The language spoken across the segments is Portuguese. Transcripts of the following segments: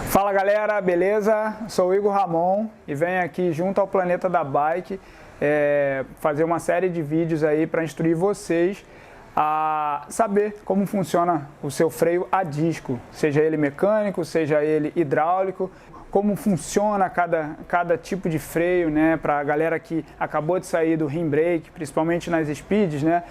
Fala galera, beleza? Sou o Igor Ramon e venho aqui junto ao Planeta da Bike fazer uma série de vídeos aí para instruir vocês a saber como funciona o seu freio a disco, seja ele mecânico, seja ele hidráulico, como funciona cada tipo de freio, né, para a galera que acabou de sair do rim brake, principalmente nas speeds, né,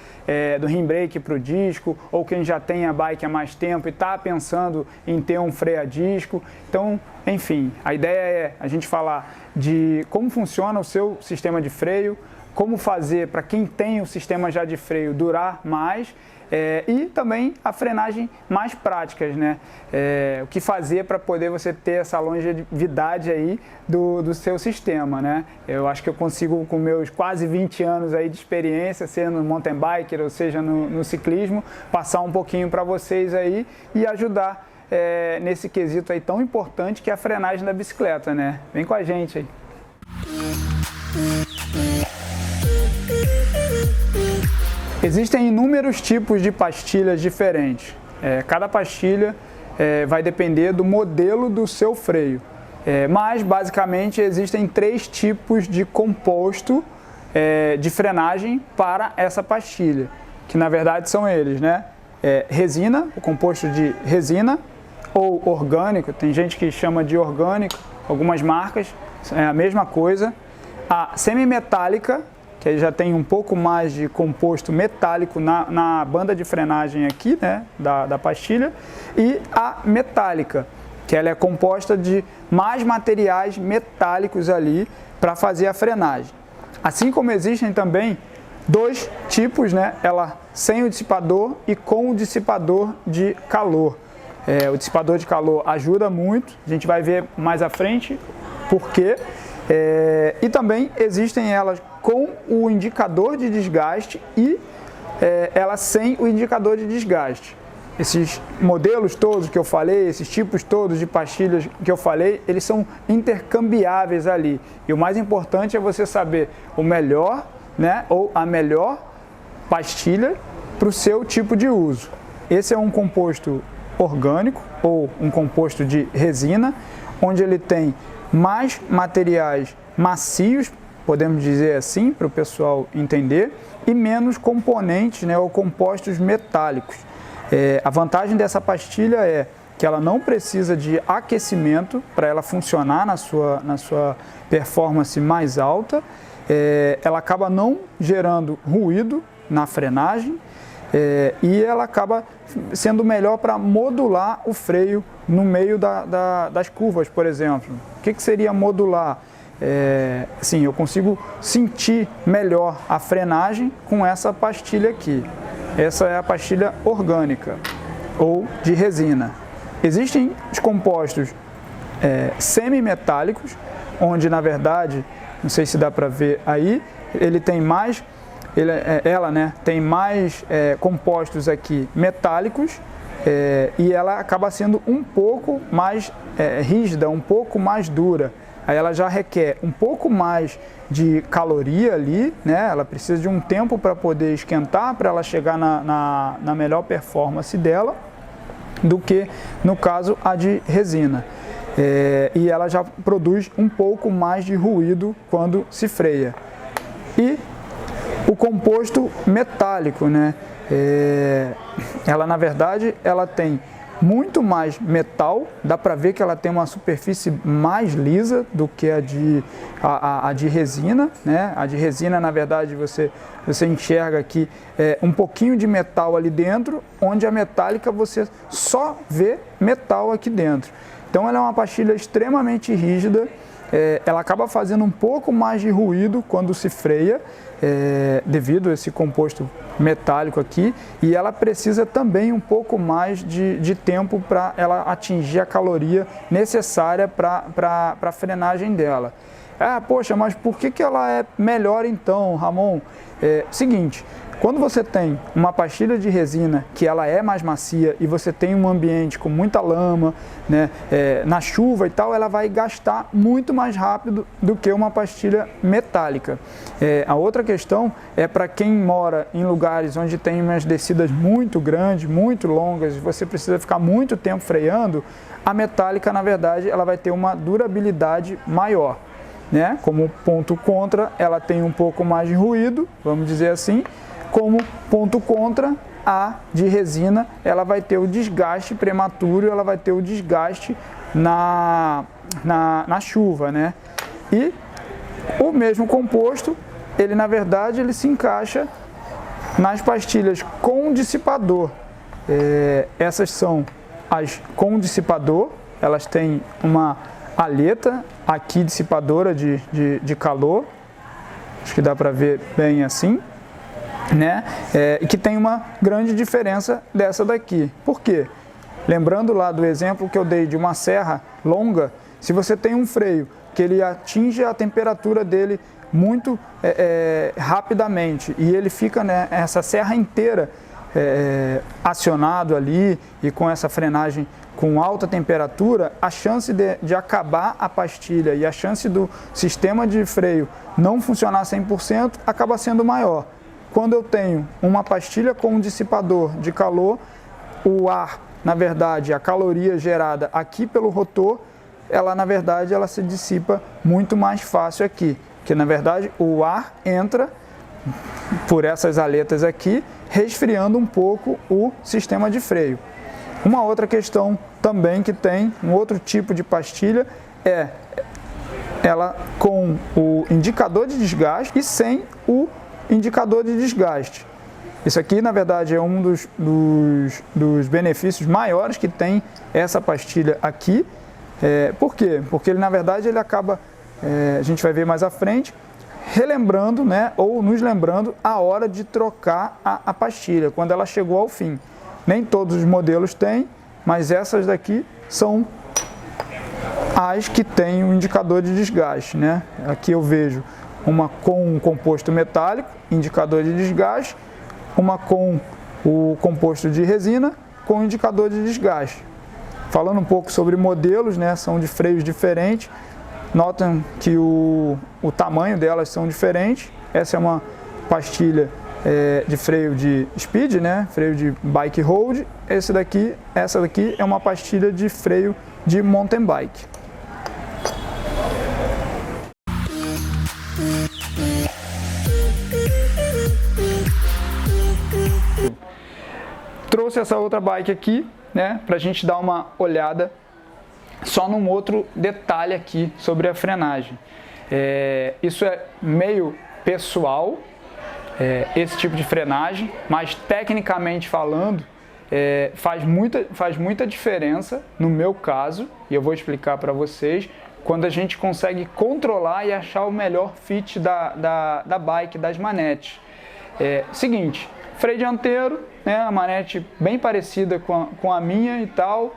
do rim brake para o disco, ou quem já tem a bike há mais tempo e está pensando em ter um freio a disco. Então, enfim, a ideia é a gente falar de como funciona o seu sistema de freio, como fazer para quem tem o sistema já de freio durar mais, e também a frenagem mais práticas, né? O que fazer para poder você ter essa longevidade aí do seu sistema, né? Eu acho que eu consigo, com meus quase 20 anos aí de experiência, sendo mountain biker, ou seja, no ciclismo, passar um pouquinho para vocês aí e ajudar nesse quesito aí tão importante que é a frenagem da bicicleta, né? Vem com a gente aí. Existem inúmeros tipos de pastilhas diferentes. Cada pastilha vai depender do modelo do seu freio. Mas, basicamente, existem 3 tipos de composto de frenagem para essa pastilha, que na verdade são eles, né? Resina, o composto de resina, ou orgânico, tem gente que chama de orgânico, algumas marcas, é a mesma coisa. A semimetálica, que aí já tem um pouco mais de composto metálico na banda de frenagem aqui, né, da pastilha, e a metálica, que ela é composta de mais materiais metálicos ali para fazer a frenagem. Assim como existem também 2 tipos, né, ela sem o dissipador e com o dissipador de calor. O dissipador de calor ajuda muito, a gente vai ver mais à frente por quê. E também existem elas com o indicador de desgaste e ela sem o indicador de desgaste. Esses modelos todos que eu falei, esses tipos todos de pastilhas que eu falei, eles são intercambiáveis ali. E o mais importante é você saber o melhor, né, ou a melhor pastilha para o seu tipo de uso. Esse é um composto orgânico ou um composto de resina, onde ele tem mais materiais macios, podemos dizer assim, para o pessoal entender, e menos componentes, né, ou compostos metálicos. A vantagem dessa pastilha é que ela não precisa de aquecimento para ela funcionar na sua performance mais alta, ela acaba não gerando ruído na frenagem, e ela acaba sendo melhor para modular o freio no meio das curvas, por exemplo. O que seria modular? Sim, eu consigo sentir melhor a frenagem com essa pastilha aqui. Essa é a pastilha orgânica ou de resina. Existem os compostos semimetálicos, onde na verdade, não sei se dá para ver aí, ele tem mais ela tem mais compostos aqui metálicos, e ela acaba sendo um pouco mais rígida, um pouco mais dura. Aí ela já requer um pouco mais de caloria ali, né? Ela precisa de um tempo para poder esquentar, para ela chegar na melhor performance dela, do que no caso a de resina. E ela já produz um pouco mais de ruído quando se freia. E o composto metálico, né? Ela na verdade ela tem muito mais metal, dá para ver que ela tem uma superfície mais lisa do que a de resina, né? A de resina na verdade você enxerga aqui um pouquinho de metal ali dentro, onde a metálica você só vê metal aqui dentro. Então ela é uma pastilha extremamente rígida. Ela acaba fazendo um pouco mais de ruído quando se freia, devido a esse composto metálico aqui, e ela precisa também um pouco mais de tempo para ela atingir a caloria necessária para a frenagem dela. Poxa, mas por que ela é melhor então, Ramon? Seguinte, Quando você tem uma pastilha de resina que ela é mais macia e você tem um ambiente com muita lama, né, na chuva e tal, ela vai gastar muito mais rápido do que uma pastilha metálica. A outra questão é para quem mora em lugares onde tem umas descidas muito grandes, muito longas, e você precisa ficar muito tempo freando, a metálica, na verdade, ela vai ter uma durabilidade maior, né? Como ponto contra, ela tem um pouco mais de ruído, vamos dizer assim. Como ponto contra, a de resina, ela vai ter o desgaste prematuro, ela vai ter o desgaste na chuva, né? E o mesmo composto, ele na verdade, ele se encaixa nas pastilhas com dissipador. Essas são as com dissipador, elas têm uma aleta aqui dissipadora de calor, acho que dá para ver bem assim, né? E que tem uma grande diferença dessa daqui. Por quê? Lembrando lá do exemplo que eu dei de uma serra longa, se você tem um freio que ele atinge a temperatura dele muito rapidamente e ele fica, né, essa serra inteira acionado ali e com essa frenagem com alta temperatura, a chance de acabar a pastilha e a chance do sistema de freio não funcionar 100% acaba sendo maior. Quando eu tenho uma pastilha com um dissipador de calor, o ar, na verdade, a caloria gerada aqui pelo rotor, ela na verdade ela se dissipa muito mais fácil aqui, porque na verdade o ar entra por essas aletas aqui, resfriando um pouco o sistema de freio. Uma outra questão também que tem, um outro tipo de pastilha, é ela com o indicador de desgaste e sem o indicador de desgaste. Isso aqui, na verdade, é um dos benefícios maiores que tem essa pastilha aqui. Por quê? Porque ele, na verdade, ele acaba, a gente vai ver mais à frente, relembrando, né, ou nos lembrando a hora de trocar a pastilha, quando ela chegou ao fim. Nem todos os modelos têm, mas essas daqui são as que têm o indicador de desgaste, né? Aqui eu vejo uma com um composto metálico, indicador de desgaste, uma com o composto de resina, com indicador de desgaste. Falando um pouco sobre modelos, né, são de freios diferentes, notam que o tamanho delas são diferentes. Essa é uma pastilha de freio de speed, né, freio de bike road. Essa daqui é uma pastilha de freio de mountain bike. Trouxe essa outra bike aqui, né, para a gente dar uma olhada só num outro detalhe aqui sobre a frenagem. Isso é meio pessoal, esse tipo de frenagem, mas tecnicamente falando, faz muita diferença no meu caso, e eu vou explicar para vocês, quando a gente consegue controlar e achar o melhor fit da bike, das manetes. Seguinte, freio dianteiro, né, a manete bem parecida com a minha e tal.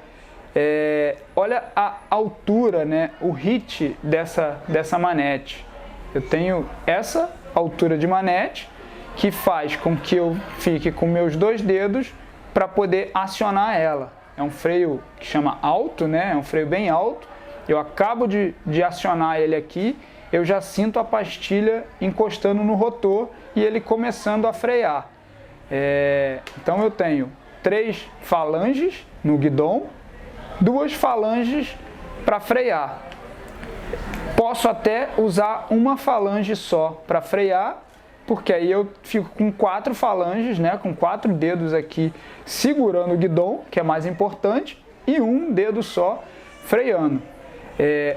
Olha a altura, né, o hit dessa manete. Eu tenho essa altura de manete que faz com que eu fique com meus dois dedos para poder acionar ela. É um freio que chama alto, né, é um freio bem alto. Eu acabo de acionar ele aqui, eu já sinto a pastilha encostando no rotor e ele começando a frear. Então eu tenho 3 falanges no guidão, 2 falanges para frear. Posso até usar uma falange só para frear, porque aí eu fico com 4 falanges, né, com 4 dedos aqui segurando o guidão, que é mais importante, e um dedo só freando.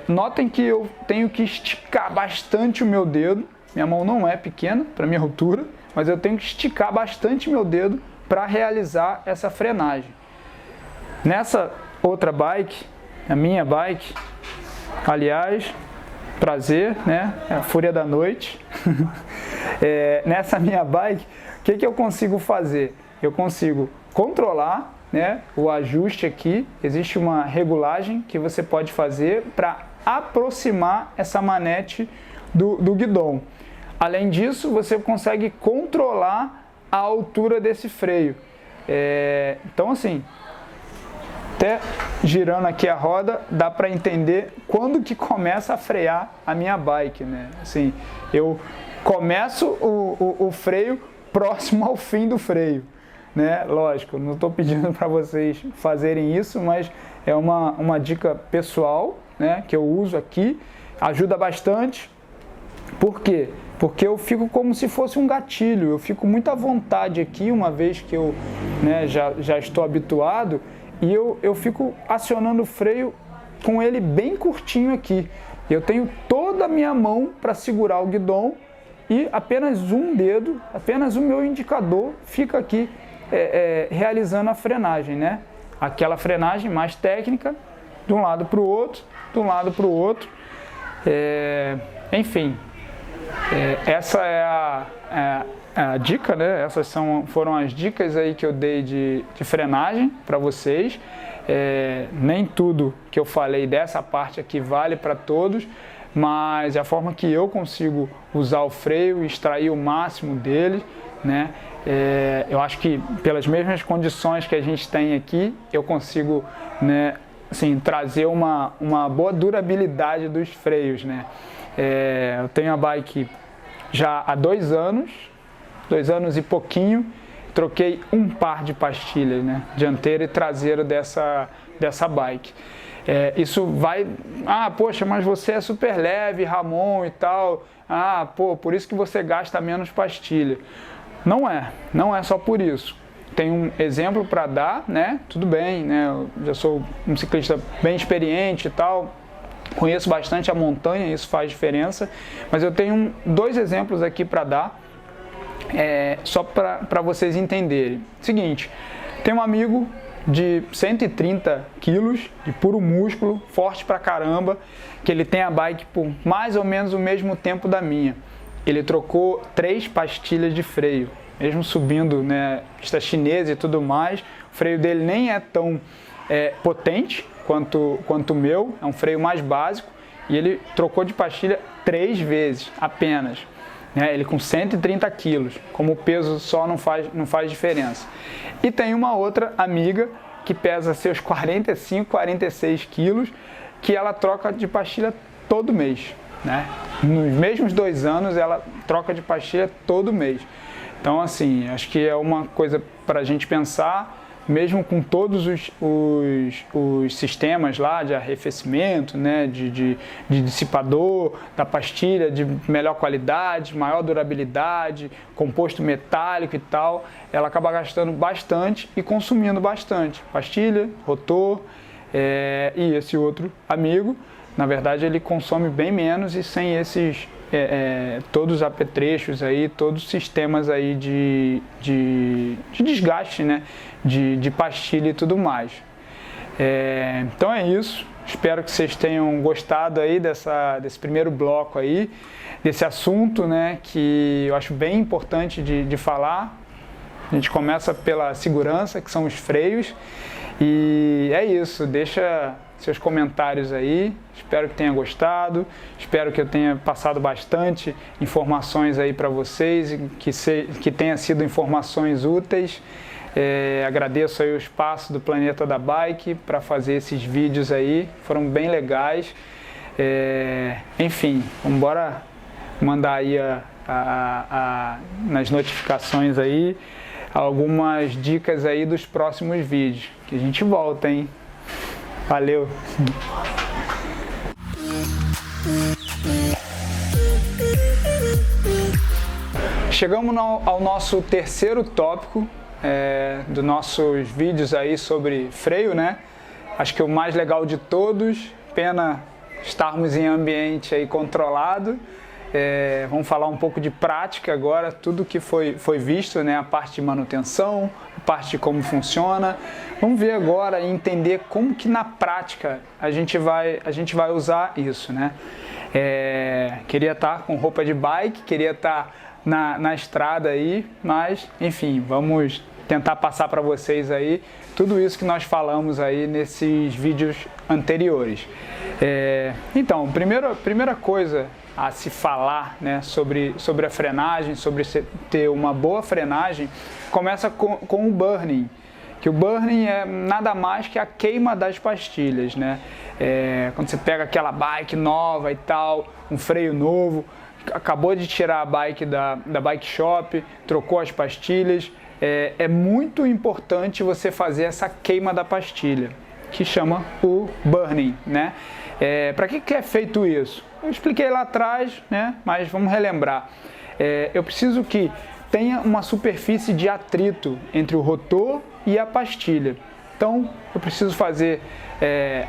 Notem que eu tenho que esticar bastante o meu dedo. Minha mão não é pequena para minha altura, mas eu tenho que esticar bastante meu dedo para realizar essa frenagem. Nessa outra bike, a minha bike, aliás, prazer, né? É a Fúria da Noite. Nessa minha bike, o que eu consigo fazer? Eu consigo controlar, né, o ajuste aqui. Existe uma regulagem que você pode fazer para aproximar essa manete do guidão. Além disso, você consegue controlar a altura desse freio. Então assim, até girando aqui a roda, dá para entender quando que começa a frear a minha bike, né? Assim, eu começo o freio próximo ao fim do freio, né? Lógico, não estou pedindo para vocês fazerem isso, mas é uma dica pessoal, né, que eu uso aqui, ajuda bastante. Por quê? Porque eu fico como se fosse um gatilho, eu fico muito à vontade aqui, uma vez que eu, né, já estou habituado, e eu fico acionando o freio com ele bem curtinho aqui. Eu tenho toda a minha mão para segurar o guidão e apenas um dedo, apenas o meu indicador fica aqui realizando a frenagem, né? Aquela frenagem mais técnica, de um lado para o outro, de um lado para o outro. Enfim, essa é a dica, né? Essas foram as dicas aí que eu dei de frenagem para vocês. Nem tudo que eu falei dessa parte aqui vale para todos, mas é a forma que eu consigo usar o freio e extrair o máximo dele, né? Eu acho que pelas mesmas condições que a gente tem aqui, eu consigo, né, assim, trazer uma boa durabilidade dos freios, né? Eu tenho a bike já há 2 anos e pouquinho, troquei um par de pastilhas, né, dianteiro e traseiro dessa bike. Isso vai, poxa, mas você é super leve, Ramon, e tal, por isso que você gasta menos pastilha. Não é só por isso. Tem um exemplo para dar, né? Tudo bem, né? Eu já sou um ciclista bem experiente e tal, conheço bastante a montanha, isso faz diferença, mas eu tenho 2 exemplos aqui para dar, só para vocês entenderem. Seguinte, tem um amigo de 130 quilos, de puro músculo, forte pra caramba, que ele tem a bike por mais ou menos o mesmo tempo da minha. Ele trocou 3 pastilhas de freio, mesmo subindo, né, pista chinesa e tudo mais. O freio dele nem é tão potente quanto o meu, é um freio mais básico, e ele trocou de pastilha 3 vezes apenas. Ele com 130 quilos, como o peso só não faz diferença. E tem uma outra amiga que pesa seus 45, 46 quilos, que ela troca de pastilha todo mês, né? Nos mesmos 2 anos ela troca de pastilha todo mês. Então assim, acho que é uma coisa para a gente pensar, mesmo com todos os sistemas lá de arrefecimento, né, de dissipador, da pastilha de melhor qualidade, maior durabilidade, composto metálico e tal, ela acaba gastando bastante e consumindo bastante. Pastilha, rotor, e esse outro amigo, na verdade ele consome bem menos e sem esses todos os apetrechos aí, todos os sistemas aí de desgaste, né, de pastilha e tudo mais. Então é isso, espero que vocês tenham gostado aí desse primeiro bloco aí, desse assunto, né, que eu acho bem importante de falar. A gente começa pela segurança, que são os freios, e é isso, deixa seus comentários aí, espero que tenha gostado, espero que eu tenha passado bastante informações aí para vocês, que tenha sido informações úteis. Agradeço aí o espaço do Planeta da Bike para fazer esses vídeos aí, foram bem legais. Enfim, vamos embora mandar aí nas notificações aí algumas dicas aí dos próximos vídeos, que a gente volta, hein? Valeu! Chegamos ao nosso terceiro tópico dos nossos vídeos aí sobre freio, né? Acho que o mais legal de todos, pena estarmos em ambiente aí controlado. Vamos falar um pouco de prática agora, tudo que foi visto, né? A parte de manutenção, a parte de como funciona. Vamos ver agora e entender como que na prática a gente vai usar isso, né? Queria estar com roupa de bike, queria estar na estrada aí, mas enfim, vamos tentar passar para vocês aí tudo isso que nós falamos aí nesses vídeos anteriores. Então, primeira coisa a se falar, né, sobre a frenagem, sobre ter uma boa frenagem, começa com o burning, que o burning é nada mais que a queima das pastilhas, né? Quando você pega aquela bike nova e tal, um freio novo, acabou de tirar a bike da bike shop, trocou as pastilhas, é muito importante você fazer essa queima da pastilha, que chama o burning, né? Para que é feito isso? Eu expliquei lá atrás, né? Mas vamos relembrar. Eu preciso que tenha uma superfície de atrito entre o rotor e a pastilha. Então, eu preciso fazer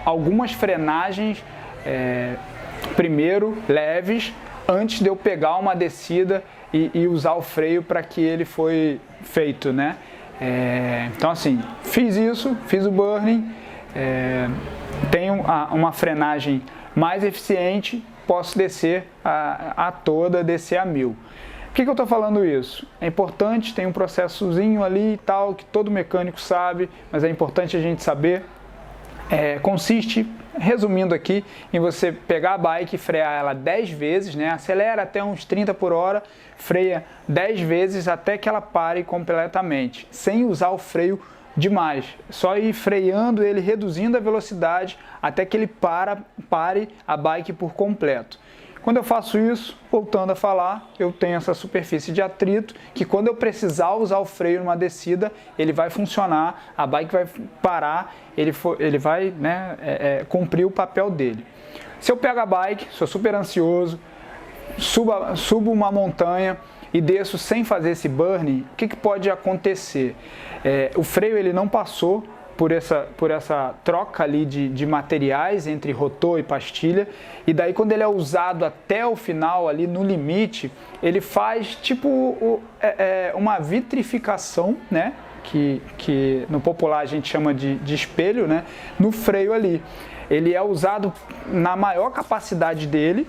algumas frenagens, primeiro leves, antes de eu pegar uma descida e usar o freio para que ele foi feito, né? Então, assim, fiz isso, fiz o burning, tenho uma frenagem mais eficiente, posso descer a toda, descer a 1000. Por que eu estou falando isso? É importante, tem um processozinho ali e tal, que todo mecânico sabe, mas é importante a gente saber. Consiste, resumindo aqui, em você pegar a bike e frear ela 10 vezes, né? Acelera até uns 30 por hora, freia 10 vezes até que ela pare completamente, sem usar o freio demais, só ir freando ele, reduzindo a velocidade até que ele pare a bike por completo. Quando eu faço isso, voltando a falar, eu tenho essa superfície de atrito que quando eu precisar usar o freio numa descida, ele vai funcionar, a bike vai parar, ele vai, né, cumprir o papel dele. Se eu pego a bike, sou super ansioso, subo uma montanha e desço sem fazer esse burning, o que pode acontecer? O freio ele não passou por essa troca ali de materiais entre rotor e pastilha, e daí quando ele é usado até o final ali no limite, ele faz tipo uma vitrificação, né? Que no popular a gente chama de espelho, né? No freio ali. Ele é usado na maior capacidade dele,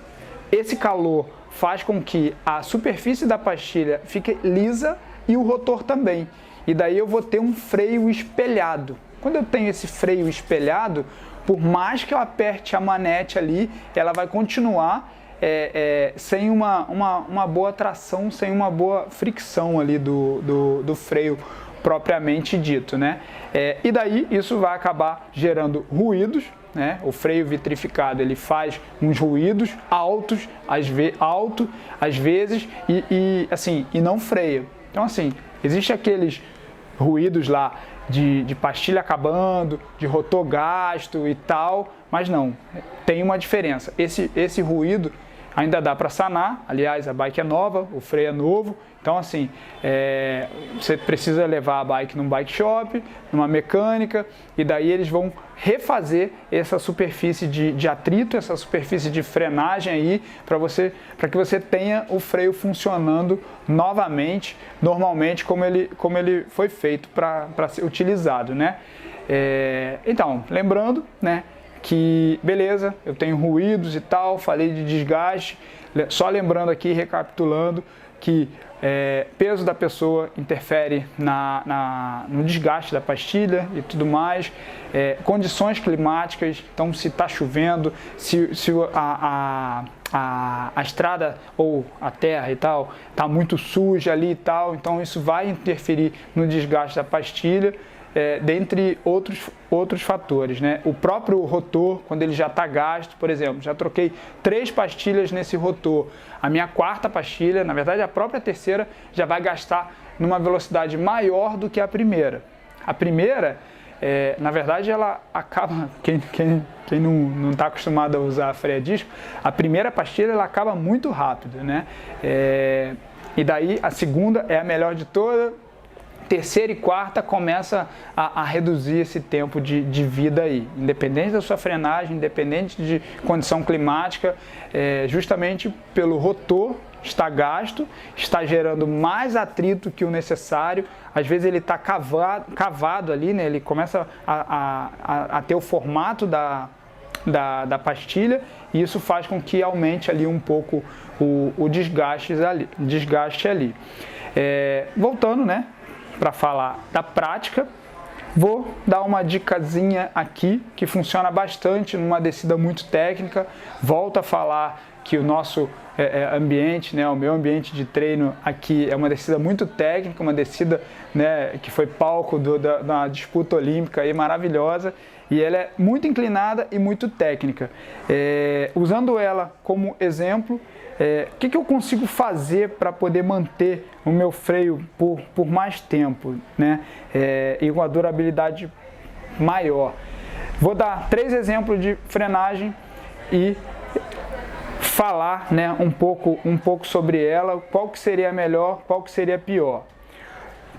esse calor faz com que a superfície da pastilha fique lisa e o rotor também. E daí eu vou ter um freio espelhado. Quando eu tenho esse freio espelhado, por mais que eu aperte a manete ali, ela vai continuar sem uma boa tração, sem uma boa fricção ali do freio propriamente dito, né? E daí isso vai acabar gerando ruídos, né? O freio vitrificado ele faz uns ruídos altos, às vezes, e não freia. Então assim, existem aqueles ruídos lá de pastilha acabando, de rotor gasto e tal, mas não, tem uma diferença. Esse ruído ainda dá para sanar, aliás, a bike é nova, o freio é novo, então assim, você precisa levar a bike num bike shop, numa mecânica, e daí eles vão refazer essa superfície de atrito, essa superfície de frenagem aí, para que você tenha o freio funcionando novamente, normalmente como ele foi feito para ser utilizado, né? Então, lembrando, né, que beleza, eu tenho ruídos e tal, falei de desgaste, só lembrando aqui, recapitulando, que peso da pessoa interfere no desgaste da pastilha e tudo mais, condições climáticas, então se está chovendo, se a estrada ou a terra e tal está muito suja ali e tal, então isso vai interferir no desgaste da pastilha, dentre outros fatores, né? O próprio rotor, quando ele já está gasto, por exemplo, já troquei 3 pastilhas nesse rotor, a minha 4ª pastilha, na verdade a própria terceira, já vai gastar numa velocidade maior do que a primeira. A primeira, na verdade, ela acaba, quem não está acostumado a usar freio a disco, a primeira pastilha ela acaba muito rápido, né? E daí a segunda é a melhor de todas, terceira e quarta começa a reduzir esse tempo de vida aí, independente da sua frenagem, independente de condição climática, justamente pelo rotor está gasto, está gerando mais atrito que o necessário, às vezes ele está cavado ali, né? Ele começa a ter o formato da pastilha, e isso faz com que aumente ali um pouco o desgaste ali. Voltando, né, para falar da prática, Vou dar uma dicasinha aqui que funciona bastante numa descida muito técnica. Volto a falar que o nosso ambiente, né, o meu ambiente de treino aqui é uma descida muito técnica, uma descida, né, que foi palco da disputa olímpica aí, maravilhosa, e ela é muito inclinada e muito técnica. Usando ela como exemplo, o que eu consigo fazer para poder manter o meu freio por mais tempo, né, e com a durabilidade maior? Vou dar 3 exemplos de frenagem e falar, né, um pouco sobre ela, qual que seria a melhor, qual que seria a pior.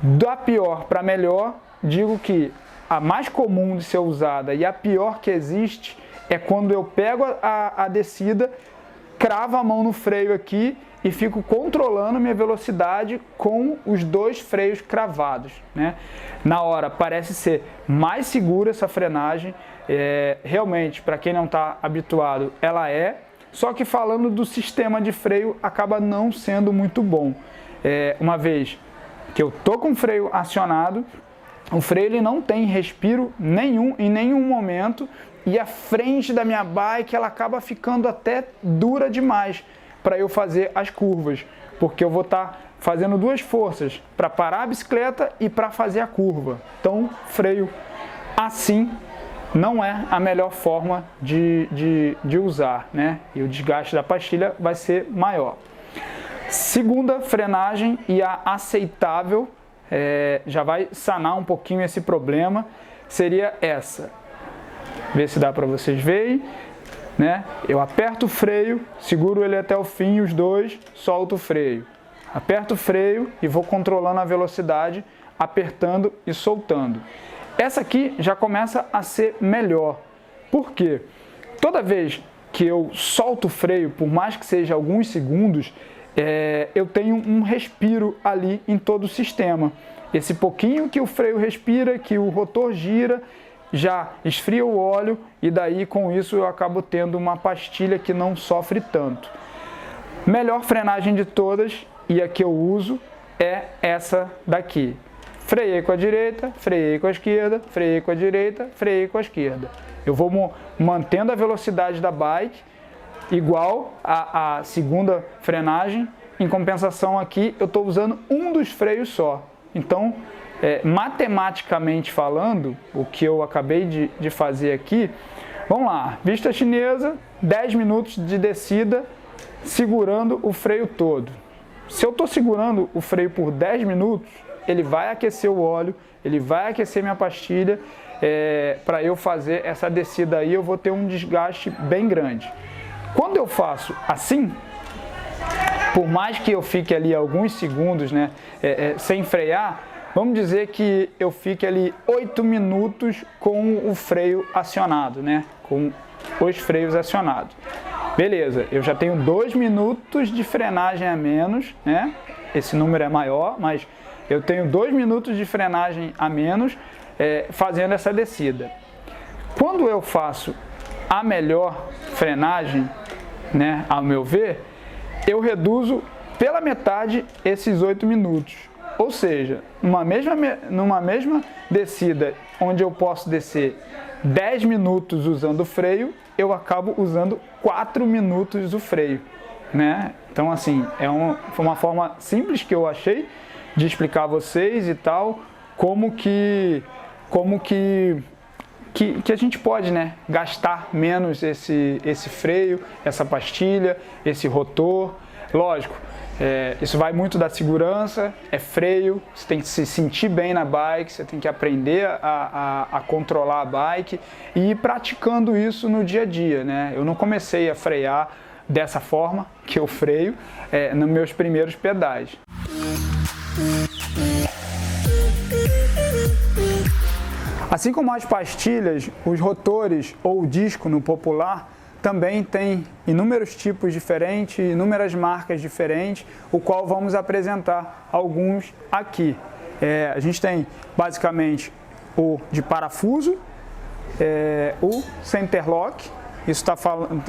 Da pior para melhor, digo que a mais comum de ser usada e a pior que existe é quando eu pego a descida, cravo a mão no freio aqui e fico controlando minha velocidade com os 2 freios cravados, né? Na hora parece ser mais segura essa frenagem, realmente, para quem não está habituado, ela só que falando do sistema de freio acaba não sendo muito bom. Uma vez que eu tô com o freio acionado, o freio ele não tem respiro nenhum em nenhum momento, e a frente da minha bike ela acaba ficando até dura demais para eu fazer as curvas, porque eu vou estar fazendo 2 forças, para parar a bicicleta e para fazer a curva. Então, freio assim não é a melhor forma de usar, né? E o desgaste da pastilha vai ser maior. Segunda frenagem, e a aceitável, já vai sanar um pouquinho esse problema, seria essa. Vê se dá para vocês verem, né? Eu aperto o freio, seguro ele até o fim, os 2, solto o freio. Aperto o freio e vou controlando a velocidade, apertando e soltando. Essa aqui já começa a ser melhor. Por quê? Toda vez que eu solto o freio, por mais que seja alguns segundos, eu tenho um respiro ali em todo o sistema. Esse pouquinho que o freio respira, que o rotor gira, já esfria o óleo, e daí com isso eu acabo tendo uma pastilha que não sofre tanto. Melhor frenagem de todas, e a que eu uso, é essa daqui. Freiei com a direita, freiei com a esquerda, freiei com a direita, freiei com a esquerda. Eu vou mantendo a velocidade da bike igual à segunda frenagem. Em compensação aqui eu estou usando um dos freios só. Então, matematicamente falando, o que eu acabei de fazer aqui, vamos lá, vista chinesa, 10 minutos de descida segurando o freio todo. Se eu estou segurando o freio por 10 minutos, ele vai aquecer o óleo, ele vai aquecer minha pastilha, para eu fazer essa descida aí eu vou ter um desgaste bem grande. Quando eu faço assim, por mais que eu fique ali alguns segundos, né, sem frear, vamos dizer que eu fique ali 8 minutos com o freio acionado, né, com os freios acionados. Beleza, eu já tenho 2 minutos de frenagem a menos, né, esse número é maior, mas eu tenho 2 minutos de frenagem a menos fazendo essa descida. Quando eu faço a melhor frenagem, né, ao meu ver, eu reduzo pela metade esses 8 minutos. Ou seja, numa mesma descida, onde eu posso descer 10 minutos usando o freio, eu acabo usando 4 minutos o freio, né? Então, assim, foi uma forma simples que eu achei de explicar a vocês e tal, como que a gente pode, né, gastar menos esse freio, essa pastilha, esse rotor. Lógico, isso vai muito da segurança, freio, você tem que se sentir bem na bike, você tem que aprender a controlar a bike e ir praticando isso no dia a dia, né? Eu não comecei a frear dessa forma que eu freio nos meus primeiros pedais. Assim como as pastilhas, os rotores ou o disco no popular também tem inúmeros tipos diferentes, inúmeras marcas diferentes, o qual vamos apresentar alguns aqui. A gente tem basicamente o de parafuso, o centerlock,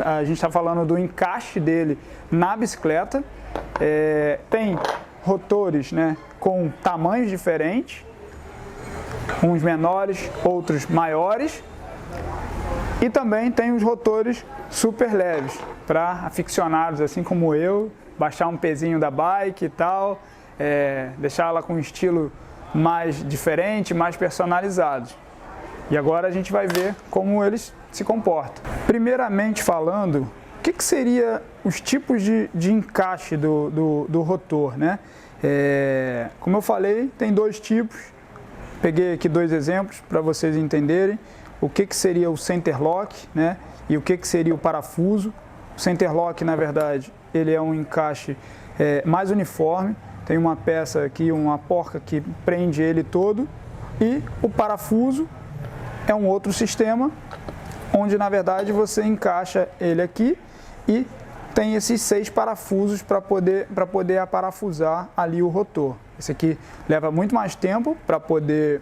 a gente está falando do encaixe dele na bicicleta, tem rotores, né, com tamanhos diferentes, uns menores, outros maiores. E também tem os rotores super leves, para aficionados assim como eu, baixar um pezinho da bike e tal, deixar ela com um estilo mais diferente, mais personalizado. E agora a gente vai ver como eles se comportam. Primeiramente falando, o que seria os tipos de encaixe do rotor, né? Como eu falei, tem dois tipos. Peguei aqui dois exemplos para vocês entenderem o que seria o center lock, né? E o que seria o parafuso. O center lock, na verdade, ele é um encaixe mais uniforme. Tem uma peça aqui, uma porca que prende ele todo. E o parafuso é um outro sistema, onde na verdade você encaixa ele aqui e tem esses 6 parafusos para poder aparafusar ali o rotor. Esse aqui leva muito mais tempo para poder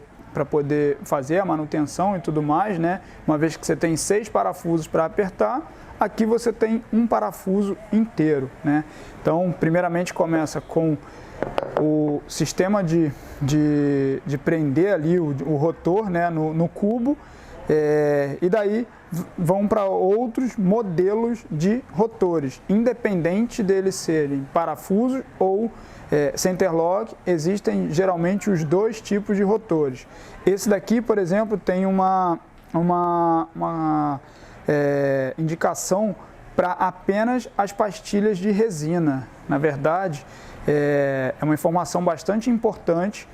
fazer a manutenção e tudo mais, né? Uma vez que você tem 6 parafusos para apertar, aqui você tem um parafuso inteiro, né? Então, primeiramente começa com o sistema de prender ali o rotor, né, no cubo, e daí vão para outros modelos de rotores, independente deles serem parafusos ou center lock. Existem geralmente os dois tipos de rotores. Esse daqui, por exemplo, tem uma indicação para apenas as pastilhas de resina. Na verdade, é uma informação bastante importante.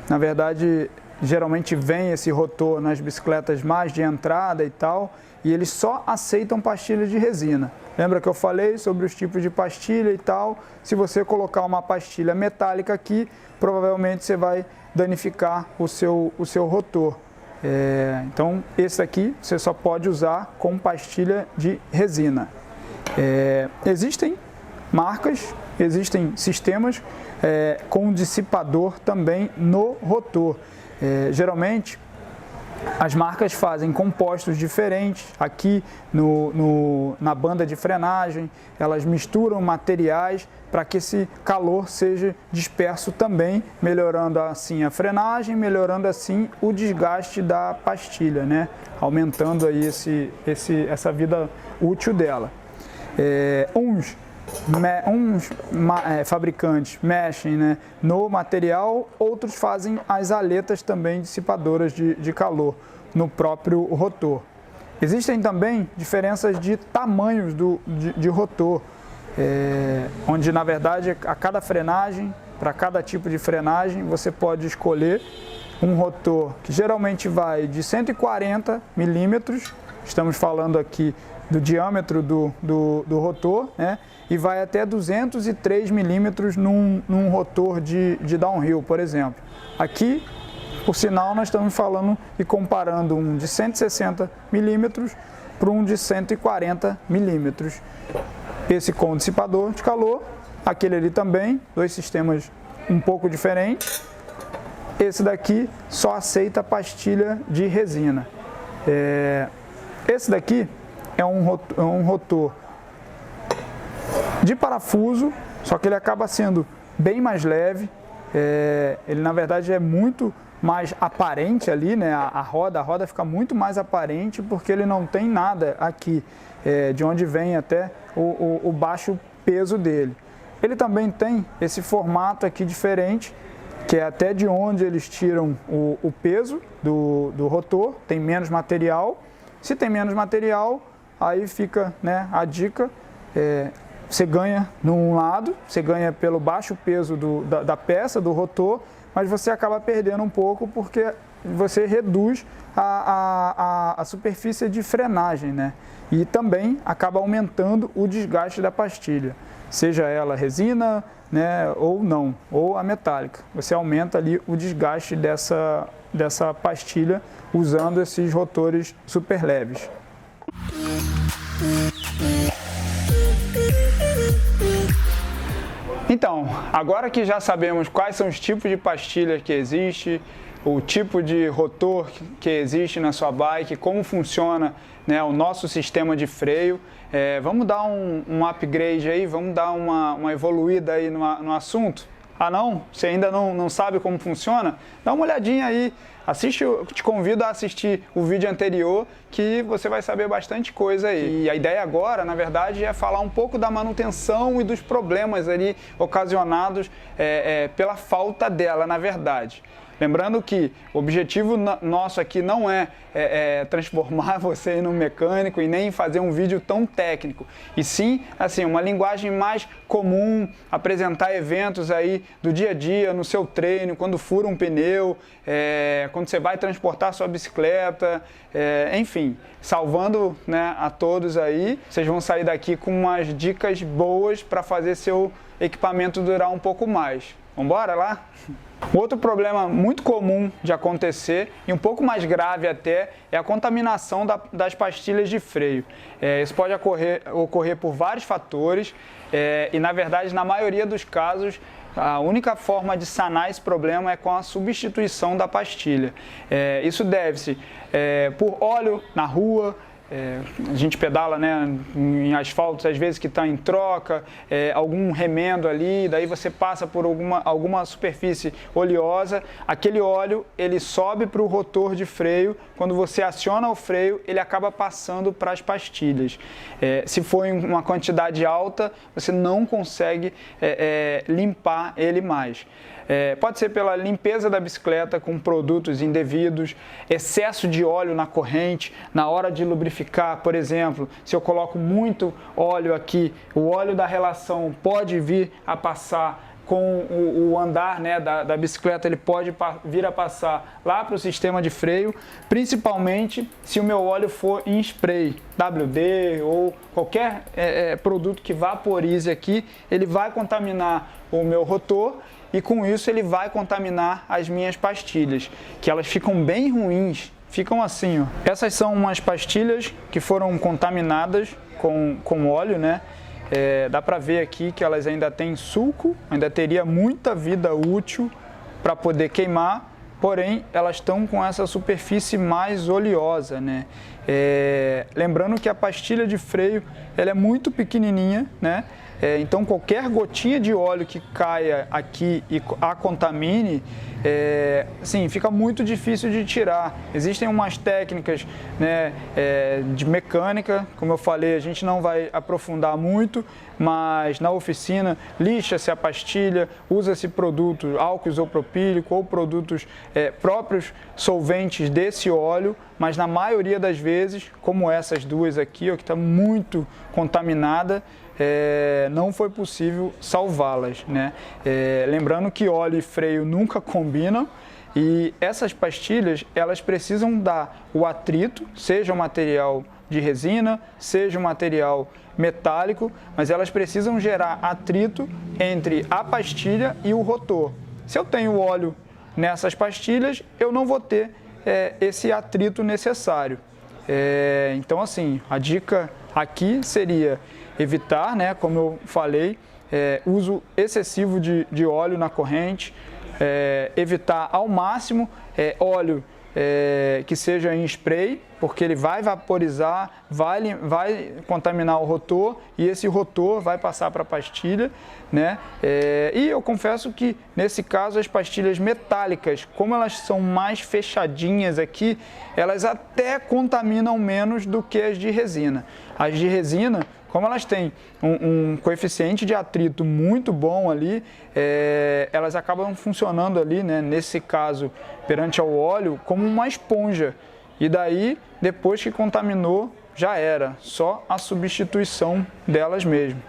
Na verdade, geralmente vem esse rotor nas bicicletas mais de entrada e tal, e eles só aceitam pastilhas de resina. Lembra que eu falei sobre os tipos de pastilha e tal? Se você colocar uma pastilha metálica aqui, provavelmente você vai danificar o seu rotor. Então, esse aqui você só pode usar com pastilha de resina. Existem marcas, existem sistemas com dissipador também no rotor. Geralmente, as marcas fazem compostos diferentes. Aqui na banda de frenagem, elas misturam materiais para que esse calor seja disperso também, melhorando assim a frenagem, melhorando assim o desgaste da pastilha, né? Aumentando aí essa vida útil dela. Uns fabricantes mexem, né, no material, outros fazem as aletas também dissipadoras de calor no próprio rotor. Existem também diferenças de tamanhos de rotor, onde na verdade a cada frenagem, para cada tipo de frenagem, você pode escolher um rotor que geralmente vai de 140 milímetros, estamos falando aqui do diâmetro do rotor, né? E vai até 203 milímetros num rotor de downhill, por exemplo. Aqui, por sinal, nós estamos falando e comparando um de 160 milímetros para um de 140 milímetros. Esse com dissipador de calor, aquele ali também, dois sistemas um pouco diferentes. Esse daqui só aceita pastilha de resina. Esse daqui é um rotor de parafuso, só que ele acaba sendo bem mais leve. Ele na verdade é muito mais aparente ali, né? A roda fica muito mais aparente porque ele não tem nada aqui, de onde vem até o baixo peso dele. Ele também tem esse formato aqui diferente, que é até de onde eles tiram o peso do rotor. Tem menos material. Se tem menos material, aí fica, né, a dica, você ganha num lado, você ganha pelo baixo peso da peça, do rotor, mas você acaba perdendo um pouco porque você reduz a superfície de frenagem, né? E também acaba aumentando o desgaste da pastilha, seja ela resina, né, ou não, ou a metálica. Você aumenta ali o desgaste dessa pastilha usando esses rotores super leves. Então, agora que já sabemos quais são os tipos de pastilhas que existem, o tipo de rotor que existe na sua bike, como funciona, né, o nosso sistema de freio, vamos dar um upgrade aí, vamos dar uma evoluída aí no assunto? Ah não? Você ainda não sabe como funciona? Dá uma olhadinha aí te convido a assistir o vídeo anterior, que você vai saber bastante coisa aí. E a ideia agora, na verdade, é falar um pouco da manutenção e dos problemas ali ocasionados pela falta dela, na verdade. Lembrando que o objetivo nosso aqui não é transformar você em um mecânico e nem fazer um vídeo tão técnico, e sim, assim, uma linguagem mais comum, apresentar eventos aí do dia a dia, no seu treino, quando fura um pneu, quando você vai transportar sua bicicleta, enfim, salvando, né, a todos aí. Vocês vão sair daqui com umas dicas boas para fazer seu equipamento durar um pouco mais. Vamos embora lá? Outro problema muito comum de acontecer, e um pouco mais grave até, é a contaminação das pastilhas de freio. Isso pode ocorrer por vários fatores e, na verdade, na maioria dos casos, a única forma de sanar esse problema é com a substituição da pastilha. Isso deve-se por óleo na rua. A gente pedala, né, em asfalto, às vezes que está em troca, algum remendo ali, daí você passa por alguma superfície oleosa, aquele óleo ele sobe para o rotor de freio, quando você aciona o freio ele acaba passando para as pastilhas. Se for em uma quantidade alta, você não consegue limpar ele mais. Pode ser pela limpeza da bicicleta com produtos indevidos, excesso de óleo na corrente, na hora de lubrificar, por exemplo, se eu coloco muito óleo aqui, o óleo da relação pode vir a passar com o andar, né, da bicicleta, ele pode vir a passar lá para o sistema de freio, principalmente se o meu óleo for em spray, WD ou qualquer produto que vaporize aqui, ele vai contaminar o meu rotor e com isso ele vai contaminar as minhas pastilhas, que elas ficam bem ruins, ficam assim, ó. Essas são umas pastilhas que foram contaminadas com óleo, né? Dá para ver aqui que elas ainda têm sulco, ainda teria muita vida útil para poder queimar, porém elas estão com essa superfície mais oleosa, né? Lembrando que a pastilha de freio ela é muito pequenininha, né? Então qualquer gotinha de óleo que caia aqui e a contamine, sim, fica muito difícil de tirar. Existem umas técnicas, né, de mecânica, como eu falei, a gente não vai aprofundar muito, mas na oficina lixa-se a pastilha, usa-se produtos, álcool isopropílico ou produtos próprios solventes desse óleo, mas na maioria das vezes, como essas duas aqui, ó, que está muito contaminada, não foi possível salvá-las, né? Lembrando que óleo e freio nunca combinam e essas pastilhas elas precisam dar o atrito, seja um material de resina, seja um material metálico, mas elas precisam gerar atrito entre a pastilha e o rotor. Se eu tenho óleo nessas pastilhas, eu não vou ter esse atrito necessário. Então, assim, a dica aqui seria evitar, né, como eu falei, uso excessivo de óleo na corrente, evitar ao máximo óleo que seja em spray, porque ele vai vaporizar, vai contaminar o rotor e esse rotor vai passar para a pastilha, né? E eu confesso que nesse caso as pastilhas metálicas, como elas são mais fechadinhas aqui, elas até contaminam menos do que as de resina. As de resina, como elas têm um coeficiente de atrito muito bom ali, elas acabam funcionando ali, né, nesse caso, perante ao óleo, como uma esponja. E daí, depois que contaminou, já era, só a substituição delas mesmo.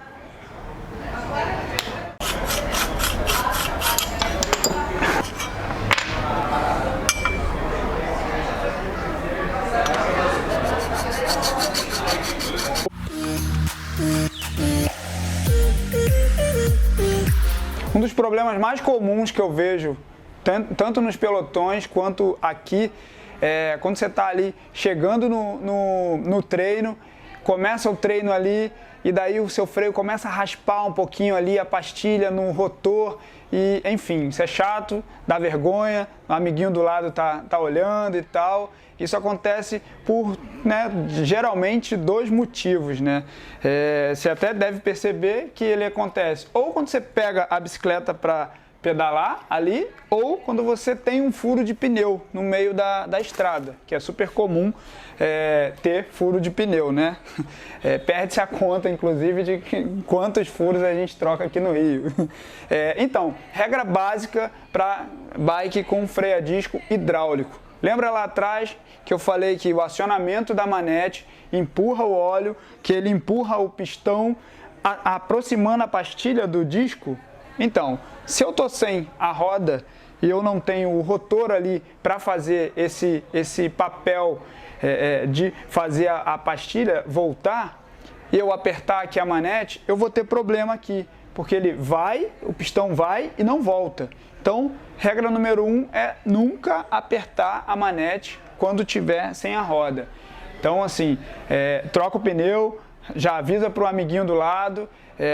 Um dos problemas mais comuns que eu vejo, tanto nos pelotões quanto aqui, quando você está ali chegando no treino, começa o treino ali e daí o seu freio começa a raspar um pouquinho ali a pastilha no rotor e, enfim, isso é chato, dá vergonha, o amiguinho do lado tá olhando e tal. Isso acontece por, né, geralmente dois motivos, né? Você até deve perceber que ele acontece ou quando você pega a bicicleta para pedalar ali, ou quando você tem um furo de pneu no meio da estrada, que é super comum ter furo de pneu, né? Perde-se a conta, inclusive, de quantos furos a gente troca aqui no Rio. Então, regra básica para bike com freio a disco hidráulico. Lembra lá atrás que eu falei que o acionamento da manete empurra o óleo, que ele empurra o pistão, aproximando a pastilha do disco? Então, se eu estou sem a roda e eu não tenho o rotor ali para fazer esse papel de fazer a pastilha voltar, e eu apertar aqui a manete, eu vou ter problema aqui, porque o pistão vai e não volta. Então, regra número 1 é nunca apertar a manete quando tiver sem a roda. Então, assim, troca o pneu, já avisa para o amiguinho do lado,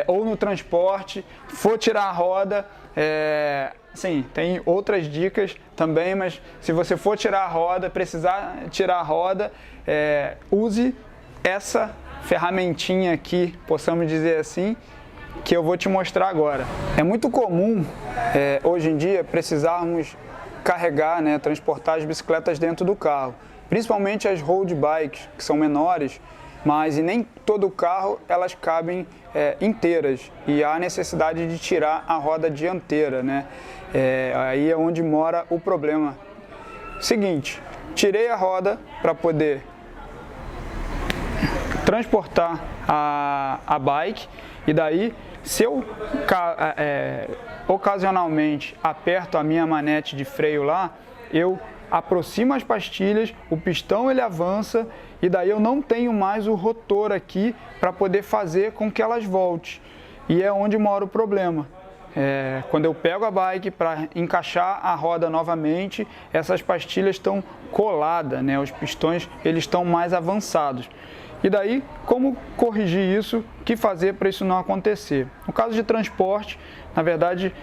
ou no transporte, for tirar a roda, sim, tem outras dicas também, mas se você for tirar a roda, precisar tirar a roda, use essa ferramentinha aqui, possamos dizer assim, que eu vou te mostrar agora. É muito comum, hoje em dia, precisarmos carregar, transportar as bicicletas dentro do carro, principalmente as road bikes, que são menores, mas em nem todo carro elas cabem inteiras e há necessidade de tirar a roda dianteira, né? Aí é onde mora o problema. Seguinte, tirei a roda para poder transportar a bike, e daí, se eu ocasionalmente aperto a minha manete de freio lá, eu aproximo as pastilhas, o pistão ele avança, e daí eu não tenho mais o rotor aqui para poder fazer com que elas voltem. E é onde mora o problema. Quando eu pego a bike para encaixar a roda novamente, essas pastilhas estão coladas, né? Os pistões eles estão mais avançados. E daí, como corrigir isso? O que fazer para isso não acontecer? No caso de transporte, na verdade,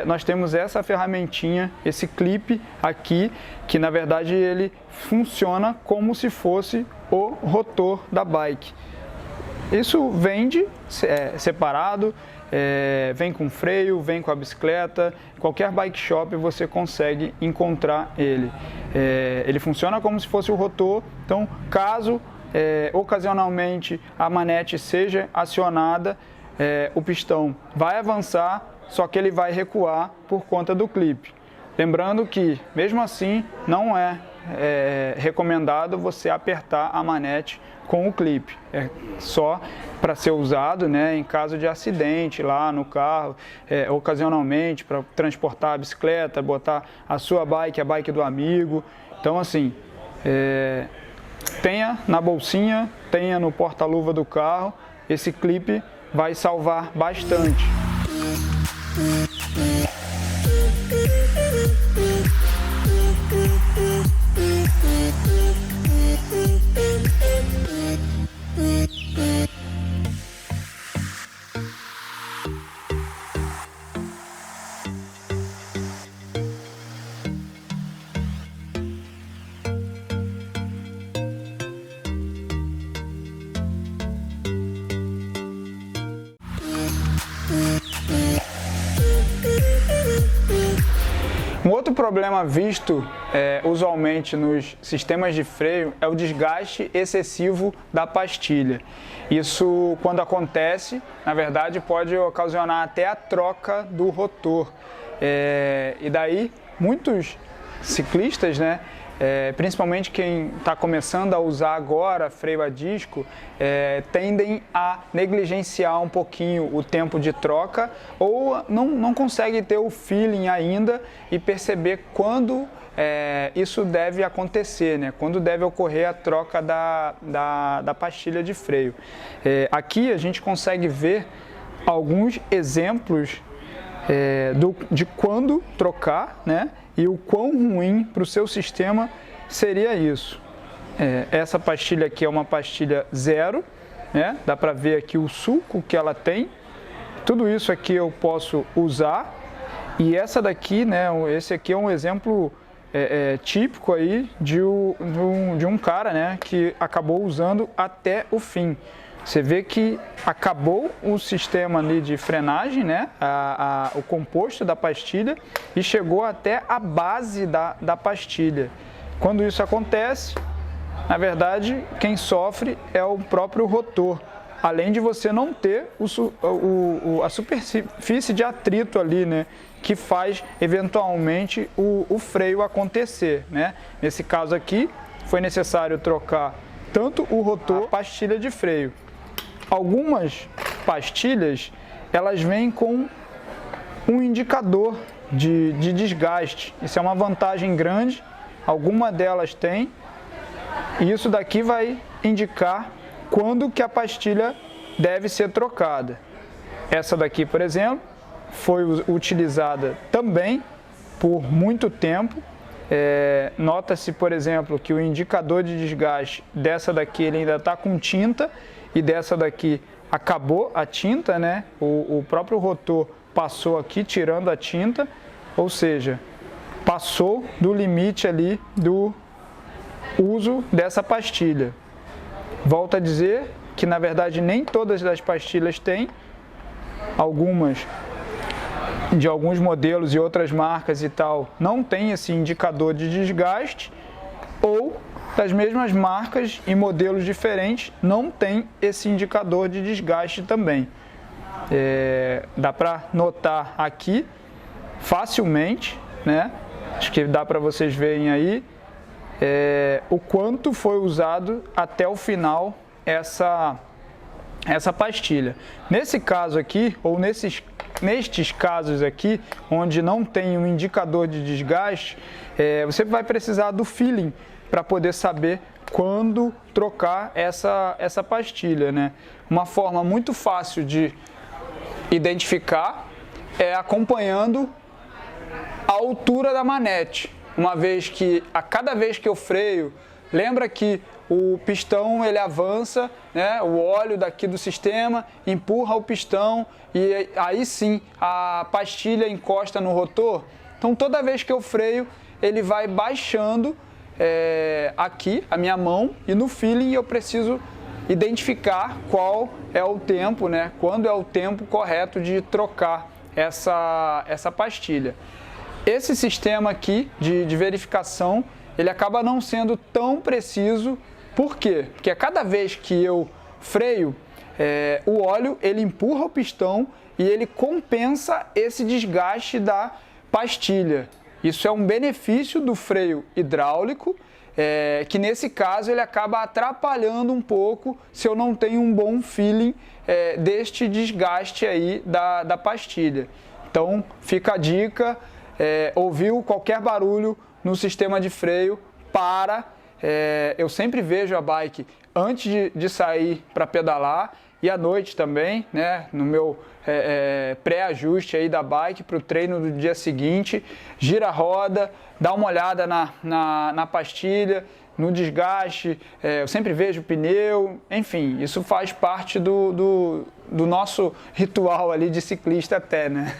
nós temos essa ferramentinha, esse clipe aqui, que na verdade ele funciona como se fosse o rotor da bike. Isso vende separado, vem com freio, vem com a bicicleta, qualquer bike shop você consegue encontrar ele. Ele funciona como se fosse o rotor, então caso ocasionalmente a manete seja acionada, o pistão vai avançar, só que ele vai recuar por conta do clipe. Lembrando que, mesmo assim, não é recomendado você apertar a manete com o clipe. É só para ser usado, em caso de acidente lá no carro, ocasionalmente para transportar a bicicleta, botar a sua bike, a bike do amigo. Então, assim, tenha na bolsinha, tenha no porta-luva do carro, esse clipe vai salvar bastante. Um outro problema visto usualmente nos sistemas de freio é o desgaste excessivo da pastilha. Isso, quando acontece, na verdade pode ocasionar até a troca do rotor. E daí muitos ciclistas, principalmente quem está começando a usar agora freio a disco, tendem a negligenciar um pouquinho o tempo de troca ou não conseguem ter o feeling ainda e perceber quando isso deve acontecer, quando deve ocorrer a troca da pastilha de freio. Aqui a gente consegue ver alguns exemplos de quando trocar, e o quão ruim para o seu sistema seria isso. Essa pastilha aqui é uma pastilha zero, dá para ver aqui o sulco que ela tem. Tudo isso aqui eu posso usar. E essa daqui, esse aqui é um exemplo típico aí de um cara, que acabou usando até o fim. você vê que acabou o sistema ali de frenagem, né? O composto da pastilha, e chegou até a base da pastilha. Quando isso acontece, na verdade, quem sofre é o próprio rotor, além de você não ter a superfície de atrito ali, né, que faz eventualmente o freio acontecer, né? Nesse caso aqui, foi necessário trocar tanto o rotor quanto a pastilha de freio. Algumas pastilhas, elas vêm com um indicador de desgaste. Isso é uma vantagem grande, alguma delas tem, e isso daqui vai indicar quando que a pastilha deve ser trocada. Essa daqui, por exemplo, foi utilizada também por muito tempo. Nota-se, por exemplo, que o indicador de desgaste dessa daqui ele ainda está com tinta, e dessa daqui acabou a tinta, né? O próprio rotor passou aqui tirando a tinta, ou seja, passou do limite ali do uso dessa pastilha. Volto a dizer que na verdade nem todas as pastilhas têm, algumas de alguns modelos e outras marcas e tal não tem esse indicador de desgaste, ou das mesmas marcas e modelos diferentes não tem esse indicador de desgaste também. Dá para notar aqui facilmente, né? Acho que dá para vocês verem aí o quanto foi usado até o final essa pastilha. Nesse caso aqui, ou nestes casos aqui, onde não tem um indicador de desgaste, você vai precisar do feeling para poder saber quando trocar essa pastilha, né? Uma forma muito fácil de identificar é acompanhando a altura da manete. Uma vez que, a cada vez que eu freio, lembra que o pistão ele avança, né? O óleo daqui do sistema empurra o pistão e aí sim a pastilha encosta no rotor. Então toda vez que eu freio, ele vai baixando aqui a minha mão, e no feeling eu preciso identificar qual é o tempo, né? Quando é o tempo correto de trocar essa pastilha. Esse sistema aqui de verificação, ele acaba não sendo tão preciso. Por quê? Porque a cada vez que eu freio, o óleo ele empurra o pistão e ele compensa esse desgaste da pastilha. Isso é um benefício do freio hidráulico, que nesse caso ele acaba atrapalhando um pouco se eu não tenho um bom feeling deste desgaste aí da pastilha. Então fica a dica, ouviu qualquer barulho no sistema de freio, eu sempre vejo a bike antes de sair para pedalar, e à noite também, né, no meu pré-ajuste aí da bike para o treino do dia seguinte, gira a roda, dá uma olhada na pastilha, no desgaste, eu sempre vejo o pneu, enfim, isso faz parte do nosso ritual ali de ciclista até, né?